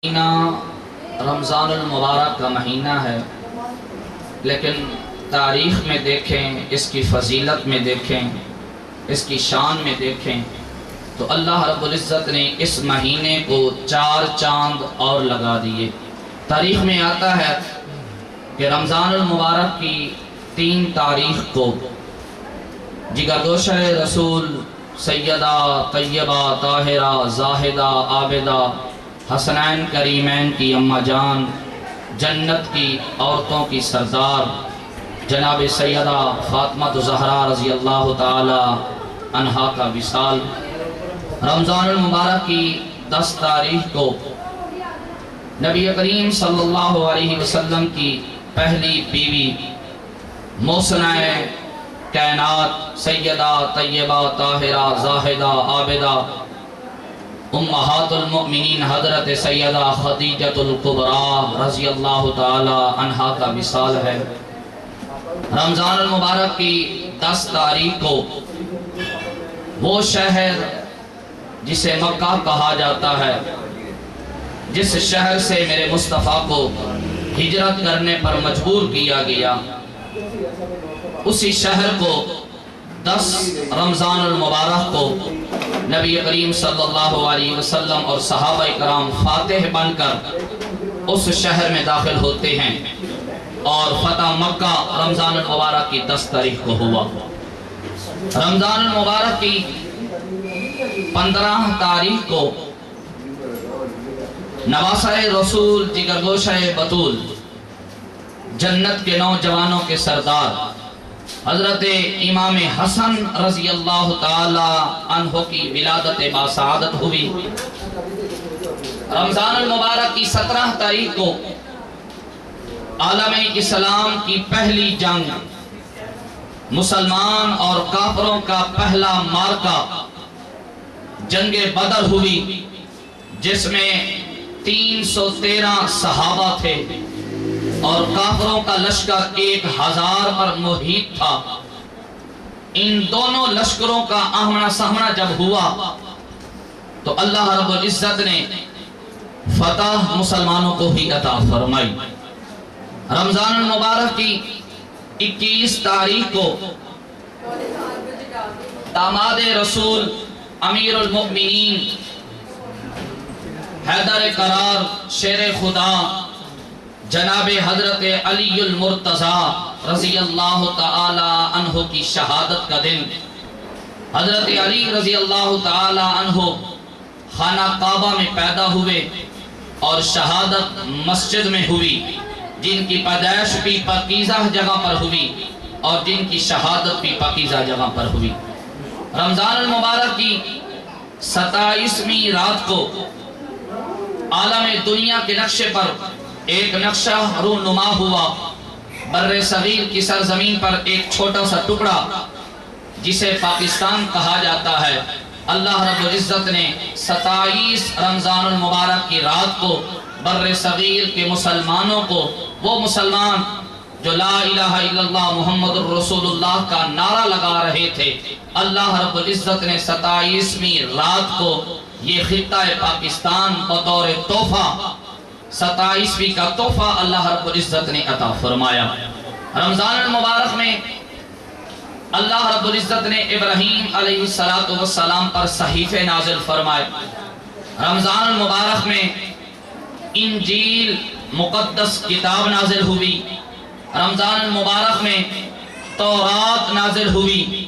مہینہ رمضان المبارک کا مہینہ ہے، لیکن تاریخ میں دیکھیں، اس کی فضیلت میں دیکھیں، اس کی شان میں دیکھیں تو اللہ رب العزت نے اس مہینے کو 4 چاند اور لگا دیے۔ تاریخ میں آتا ہے کہ رمضان المبارک کی 3 تاریخ کو جگرگوشہ رسول سیدہ طیبہ طاہرہ زاہدہ عابدہ حسنین کریمین کی اماں جان، جنت کی عورتوں کی سردار جناب سیدہ فاطمہ الزہرا رضی اللہ تعالی عنہا کا وصال۔ رمضان المبارک کی 10 تاریخ کو نبی کریم صلی اللہ علیہ وسلم کی پہلی بیوی محسنہ کائنات سیدہ طیبہ طاہرہ زاہدہ عابدہ امہات المؤمنین حضرت سیدہ خدیجۃ الکبریٰ رضی اللہ تعالی عنہا کا وصال ہے۔ رمضان المبارک کی 10 تاریخ کو وہ شہر جسے مکہ کہا جاتا ہے، جس شہر سے میرے مصطفیٰ کو ہجرت کرنے پر مجبور کیا گیا، اسی شہر کو 10 رمضان المبارک کو نبی کریم صلی اللہ علیہ وسلم اور صحابہ کرام فاتح بن کر اس شہر میں داخل ہوتے ہیں، اور فتح مکہ رمضان المبارک کی 10 تاریخ کو ہوا۔ رمضان المبارک کی 15 تاریخ کو نواسہ رسول جگرگوشہ بطول جنت کے نوجوانوں کے سردار حضرت امام حسن رضی اللہ تعالی عنہ کی ولادت باسعادت ہوئی۔ رمضان المبارک کی 17 تاریخ کو عالم اسلام کی پہلی جنگ، مسلمان اور کافروں کا پہلا معرکہ جنگ بدر ہوئی، جس میں 313 صحابہ تھے اور کافروں کا لشکر 1000 پر محیط تھا۔ ان دونوں لشکروں کا آہمنا سامنا جب ہوا تو اللہ رب العزت نے فتح مسلمانوں کو ہی عطا فرمائی۔ رمضان المبارک کی 21 تاریخ کو داماد رسول امیر المؤمنین حیدر قرار شیر خدا جناب حضرت علی المرتضی رضی اللہ تعالی عنہ کی شہادت کا دن، حضرت علی رضی اللہ تعالی عنہ خانہ کعبہ میں پیدا ہوئے اور شہادت مسجد میں ہوئی، جن کی پیدائش بھی پاکیزہ جگہ پر ہوئی اور جن کی شہادت بھی پاکیزہ جگہ پر ہوئی۔ رمضان المبارک کی 27ویں رات کو عالم دنیا کے نقشے پر ایک نقشہ رونما ہوا۔ بر صغیر کی سرزمین پر ایک چھوٹا سا ٹکڑا جسے پاکستان کہا جاتا ہے، اللہ رب العزت نے 27 رمضان المبارک کی رات کو بر صغیر کے مسلمانوں کو، وہ مسلمان جو لا الہ الا اللہ محمد الرسول اللہ کا نعرہ لگا رہے تھے، اللہ رب العزت نے 27ویں رات کو یہ خطہ پاکستان بطور تحفہ 27ویں کا تحفہ اللہ رب العزت نے عطا فرمایا۔ رمضان المبارک میں اللہ رب العزت نے ابراہیم علیہ السلام پر صحیفے نازل فرمائے۔ رمضان المبارک میں انجیل مقدس کتاب نازل ہوئی۔ رمضان المبارک میں تورات نازل ہوئی،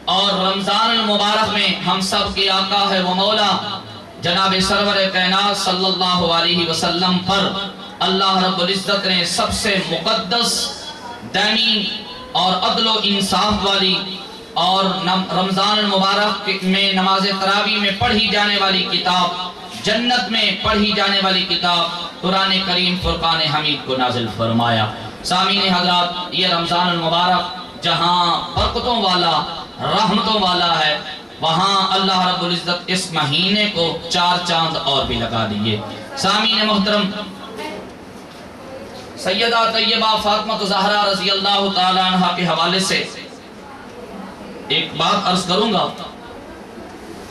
اور رمضان المبارک میں ہم سب کے آقا ہے و مولا جناب سرور کائنات صلی اللہ علیہ وسلم پر اللہ رب العزت نے سب سے مقدس دینی اور عدل و انصاف والی اور رمضان المبارک میں نماز تراویح میں پڑھی جانے والی کتاب، جنت میں پڑھی جانے والی کتاب قرآن کریم فرقان حمید کو نازل فرمایا۔ سامعین حضرات، یہ رمضان المبارک جہاں برکتوں والا رحمتوں والا ہے، وہاں اللہ رب العزت اس مہینے کو 4 چاند اور بھی لگا دیئے۔ سامعین محترم، سیدہ طیبہ فاطمہ الزہرا رضی اللہ تعالی عنہ کے حوالے سے ایک بات عرض کروں گا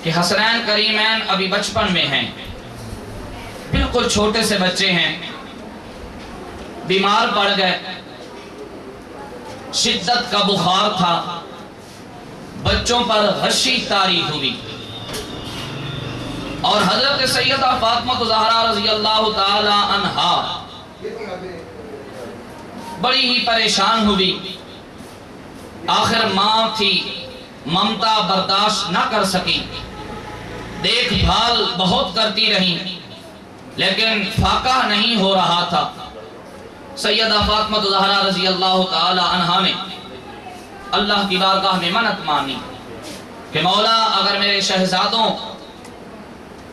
کہ حسنین کریمین ابھی بچپن میں ہیں، بالکل چھوٹے سے بچے ہیں، بیمار پڑ گئے، شدت کا بخار تھا، بچوں پر غشی طاری ہوئی، اور حضرت سیدہ فاطمہ زہرا رضی اللہ تعالی عنہا بڑی ہی پریشان ہوئی۔ آخر ماں تھی، ممتا برداشت نہ کر سکی، دیکھ بھال بہت کرتی رہی، لیکن فاقہ نہیں ہو رہا تھا۔ سیدہ فاطمہ زہرا رضی اللہ تعالی عنہا نے اللہ کی بارگاہ میں منت مانی کہ مولا اگر میرے شہزادوں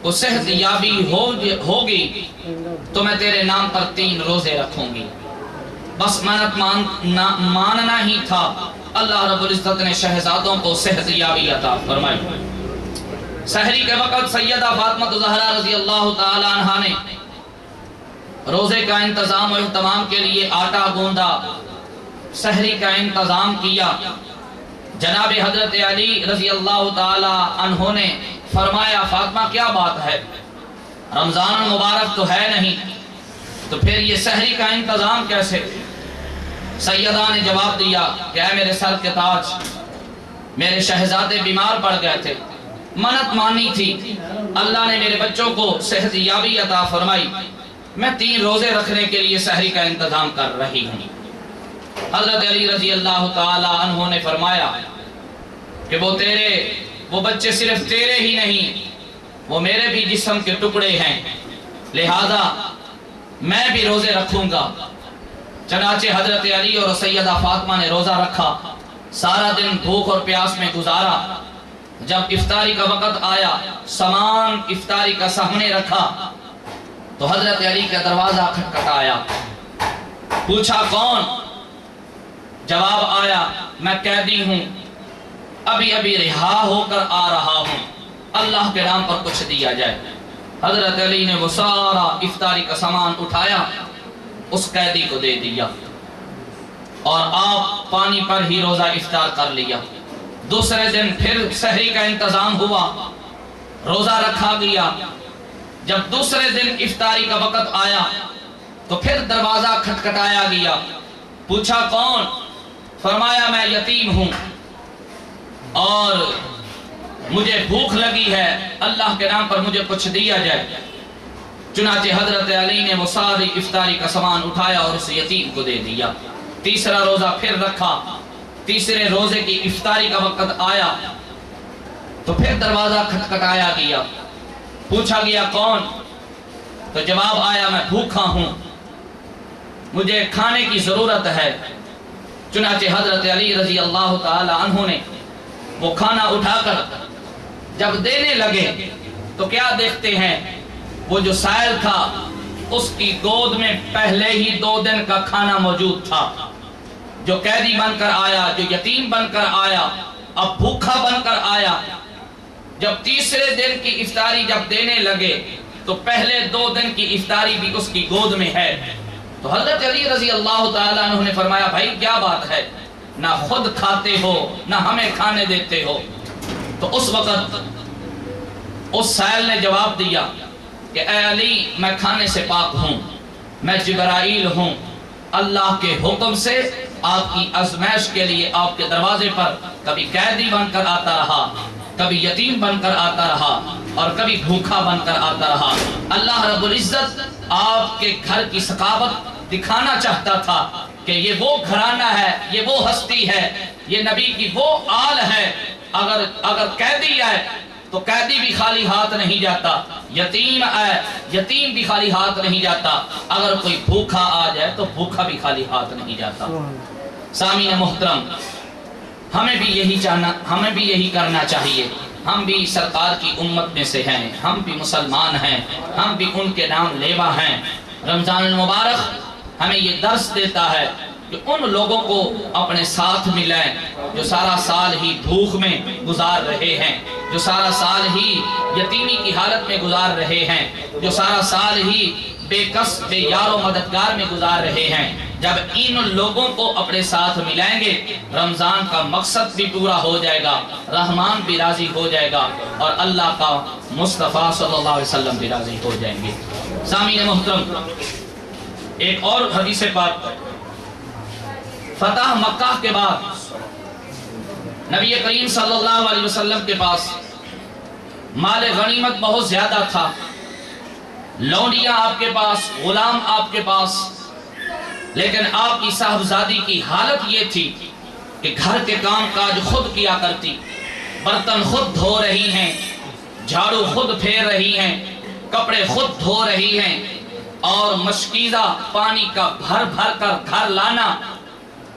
کو صحت یابی ہوگی تو میں تیرے نام پر 3 روزے رکھوں گی۔ بس منت ماننا ہی تھا، اللہ رب العزت نے شہزادوں کو صحت یابی عطا فرمائی۔ سحری کے وقت سیدہ فاطمہ زہرا رضی اللہ تعالی عنہا نے روزے کا انتظام و اہتمام کے لیے آٹا گوندا، سحری کا انتظام کیا۔ جناب حضرت علی رضی اللہ تعالی عنہ نے فرمایا فاطمہ کیا بات ہے، رمضان مبارک تو ہے نہیں، تو پھر یہ سحری کا انتظام کیسے؟ سیدہ نے جواب دیا کہ اے میرے سر کے تاج، میرے شہزادے بیمار پڑ گئے تھے، منت مانی تھی، اللہ نے میرے بچوں کو صحت یابی عطا فرمائی، میں 3 روزے رکھنے کے لیے سحری کا انتظام کر رہی ہوں۔ حضرت علی رضی اللہ تعالی عنہ نے فرمایا کہ وہ بچے صرف تیرے ہی نہیں، وہ میرے بھی جسم کے ٹکڑے ہیں، لہذا میں بھی روزے رکھوں گا۔ چنانچہ حضرت علی اور سیدہ فاطمہ نے روزہ رکھا، سارا دن بھوک اور پیاس میں گزارا۔ جب افطاری کا وقت آیا، سامان افطاری کا سامنے رکھا تو حضرت علی کا دروازہ کھٹکھٹایا، پوچھا کون؟ جواب آیا میں قیدی ہوں، ابھی رہا ہو کر آ رہا ہوں، اللہ کے نام پر کچھ دیا جائے۔ حضرت علی نے وہ سارا افطاری کا سامان اٹھایا، اس قیدی کو دے دیا، اور آپ پانی پر ہی روزہ افطار کر لیا۔ دوسرے دن پھر سحری کا انتظام ہوا، روزہ رکھا گیا۔ جب دوسرے دن افطاری کا وقت آیا تو پھر دروازہ کھٹکھٹایا گیا، پوچھا کون؟ فرمایا میں یتیم ہوں اور مجھے بھوک لگی ہے، اللہ کے نام پر مجھے کچھ دیا جائے۔ چنانچہ حضرت علی نے وہ ساری افطاری کا سامان اٹھایا اور اس یتیم کو دے دیا۔ تیسرا روزہ پھر رکھا، تیسرے روزے کی افطاری کا وقت آیا تو پھر دروازہ کھٹکھٹایا گیا، پوچھا گیا کون؟ تو جواب آیا میں بھوکا ہوں، مجھے کھانے کی ضرورت ہے۔ چنانچہ حضرت علی رضی اللہ تعالی عنہ نے وہ کھانا اٹھا کر جب دینے لگے تو کیا دیکھتے ہیں، وہ جو سائل تھا اس کی گود میں پہلے ہی 2 دن کا کھانا موجود تھا۔ جو قیدی بن کر آیا، جو یتیم بن کر آیا، اب بھوکا بن کر آیا، جب تیسرے دن کی افطاری جب دینے لگے تو پہلے 2 دن کی افطاری بھی اس کی گود میں ہے۔ تو حضرت علی رضی اللہ تعالیٰ عنہ نے فرمایا بھائی کیا بات ہے، نہ خود کھاتے ہو نہ ہمیں کھانے دیتے ہو۔ تو اس وقت اس سائل نے جواب دیا کہ اے علی میں کھانے سے پاک ہوں، میں جبرائیل ہوں، اللہ کے حکم سے آپ کی آزمائش کے لیے آپ کے دروازے پر کبھی قیدی بن کر آتا رہا، کبھی یتیم بن کر آتا رہا اور کبھی بھوکا بن کر آتا رہا۔ اللہ رب العزت آپ کے گھر کی ثقافت دکھانا چاہتا تھا کہ یہ وہ گھرانہ ہے، یہ وہ ہستی ہے، یہ نبی کی وہ آل ہے۔ اگر قیدی آئے تو قیدی بھی خالی ہاتھ نہیں جاتا، یتیم آئے یتیم بھی خالی ہاتھ نہیں جاتا، اگر کوئی بھوکا آ جائے تو بھوکا بھی خالی ہاتھ نہیں جاتا۔ سامعین محترم، ہمیں بھی یہی کرنا چاہیے۔ ہم بھی سرکار کی امت میں سے ہیں، ہم بھی مسلمان ہیں، ہم بھی ان کے نام لیوا ہیں۔ رمضان المبارک ہمیں یہ درس دیتا ہے کہ ان لوگوں کو اپنے ساتھ ملائیں جو سارا سال ہی بھوک میں گزار رہے ہیں، جو سارا سال ہی یتیمی کی حالت میں گزار رہے ہیں، جو سارا سال ہی بے کس بے یار و مددگار میں گزار رہے ہیں۔ جب ان لوگوں کو اپنے ساتھ ملائیں گے رمضان کا مقصد بھی پورا ہو جائے گا، رحمان بھی راضی ہو جائے گا اور اللہ کا مصطفیٰ صلی اللہ علیہ وسلم بھی راضی ہو جائیں گے۔ سامعین محترم، ایک اور حدیث پاک، فتح مکہ کے بعد نبی کریم صلی اللہ علیہ وسلم کے پاس مال غنیمت بہت زیادہ تھا، لونڈیاں آپ کے پاس، غلام آپ کے پاس، لیکن آپ کی صاحبزادی کی حالت یہ تھی کہ گھر کے کام کاج خود کیا کرتی، برتن خود دھو رہی ہیں، جھاڑو خود پھیر رہی ہیں، کپڑے خود دھو رہی ہیں، اور مشکیزہ پانی کا بھر بھر کر گھر لانا،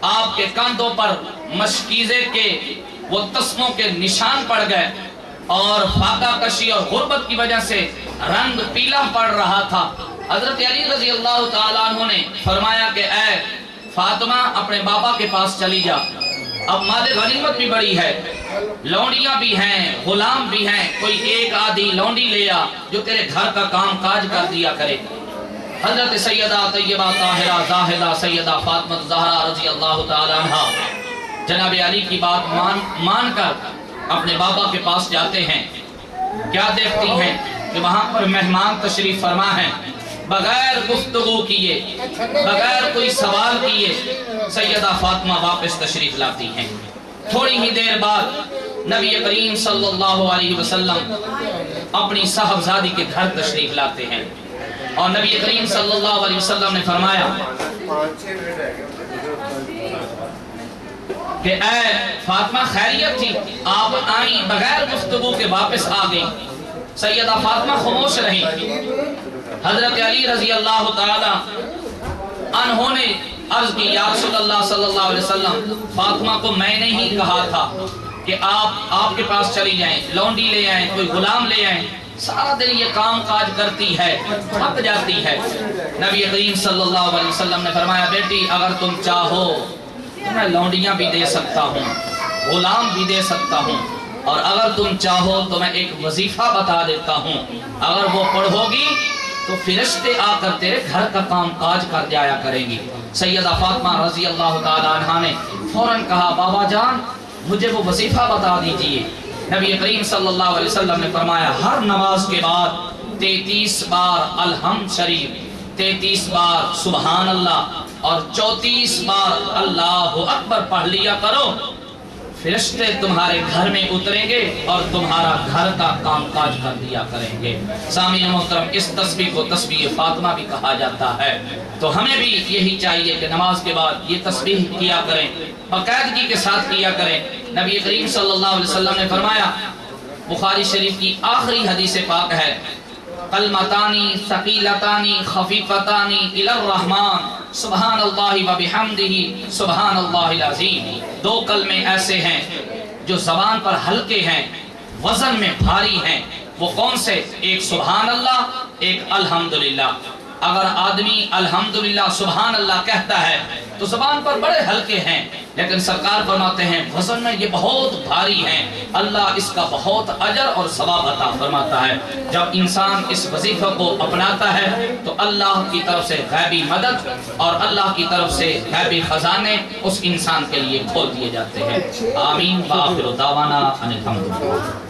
آپ کے کاندھوں پر مشکیزے کے وہ تسموں کے نشان پڑ گئے، اور فاقہ کشی اور غربت کی وجہ سے رنگ پیلا پڑ رہا تھا۔ حضرت علی رضی اللہ تعالیٰ عنہ نے فرمایا کہ اے فاطمہ اپنے بابا کے پاس چلی جا، اب مال غنیمت بھی بڑی ہے، لونڈیاں بھی ہیں، غلام بھی ہیں، کوئی ایک آدھی لونڈی لے آ جو تیرے گھر کا کام کاج کر دیا کرے۔ حضرت سیدہ طیبہ طاہرہ زاہدہ سیدہ فاطمہ زہرا رضی اللہ تعالیٰ عنہ جناب علی کی بات مان کر اپنے بابا کے پاس جاتے ہیں، کیا دیکھتی ہیں کہ وہاں پر مہمان تشریف فرما ہیں، بغیر گفتگو کیے، بغیر کوئی سوال کیے سیدہ فاطمہ واپس تشریف لاتی ہیں۔ تھوڑی ہی دیر بعد نبی کریم صلی اللہ علیہ وسلم اپنی صاحبزادی کے گھر تشریف لاتے ہیں، اور نبی کریم صلی اللہ علیہ وسلم نے فرمایا کہ اے فاطمہ خیریت تھی، آپ آئیں بغیر گفتگو کے واپس آ گئی۔ سیدہ فاطمہ خاموش رہی۔ حضرت علی رضی اللہ تعالی عنہ نے عرض کی یا رسول اللہ صلی اللہ علیہ وسلم، فاطمہ کو میں نے ہی کہا تھا کہ آپ کے پاس چلی جائیں، لونڈی لے آئیں، کوئی غلام لے آئیں، سارا دن یہ کام کاج کرتی ہے، تھک جاتی ہے۔ نبی کریم صلی اللہ علیہ وسلم نے فرمایا بیٹی اگر تم چاہو تو میں لونڈیاں بھی دے سکتا ہوں، غلام بھی دے سکتا ہوں، اور اگر تم چاہو تو میں ایک وظیفہ بتا دیتا ہوں، اگر وہ پڑھو گی تو فرشتے آ کر تیرے گھر کا کام کاج کر جایا کریں گی۔ سیدہ فاطمہ رضی اللہ تعالیٰ عنہ نے فوراً کہا بابا جان مجھے وہ وظیفہ بتا دیجئے۔ نبی کریم صلی اللہ علیہ وسلم نے فرمایا ہر نماز کے بعد 33 بار الحمد شریف، 33 بار سبحان اللہ اور 34 بار اللہ اکبر پڑھ لیا کرو، فرشتے تمہارے گھر میں اتریں گے اور تمہارا گھر کا کام کاج کر دیا کریں گے۔ سامعین محترم، اس تسبیح کو تسبیح فاطمہ بھی کہا جاتا ہے، تو ہمیں بھی یہی چاہیے کہ نماز کے بعد یہ تسبیح کیا کریں، باقاعدگی کے ساتھ کیا کریں۔ نبی کریم صلی اللہ علیہ وسلم نے فرمایا، بخاری شریف کی آخری حدیث پاک ہے، کلمتانی ثقیلتانی خفیفتانی الی الرحمن سبحان اللہ و بحمدہ سبحان اللہ العظیم۔ دو کلمے ایسے ہیں جو زبان پر ہلکے ہیں، وزن میں بھاری ہیں، وہ کون سے؟ ایک سبحان اللہ، ایک الحمدللہ۔ اگر آدمی الحمدللہ سبحان اللہ کہتا ہے تو زبان پر بڑے ہلکے ہیں، لیکن سرکار فرماتے ہیں وزن میں یہ بہت بھاری ہیں، اللہ اس کا بہت اجر اور ثواب عطا فرماتا ہے۔ جب انسان اس وظیفہ کو اپناتا ہے تو اللہ کی طرف سے غیبی مدد اور اللہ کی طرف سے غیبی خزانے اس انسان کے لیے کھول دیے جاتے ہیں۔ آمین وآخر دعوانا ان الحمدللہ۔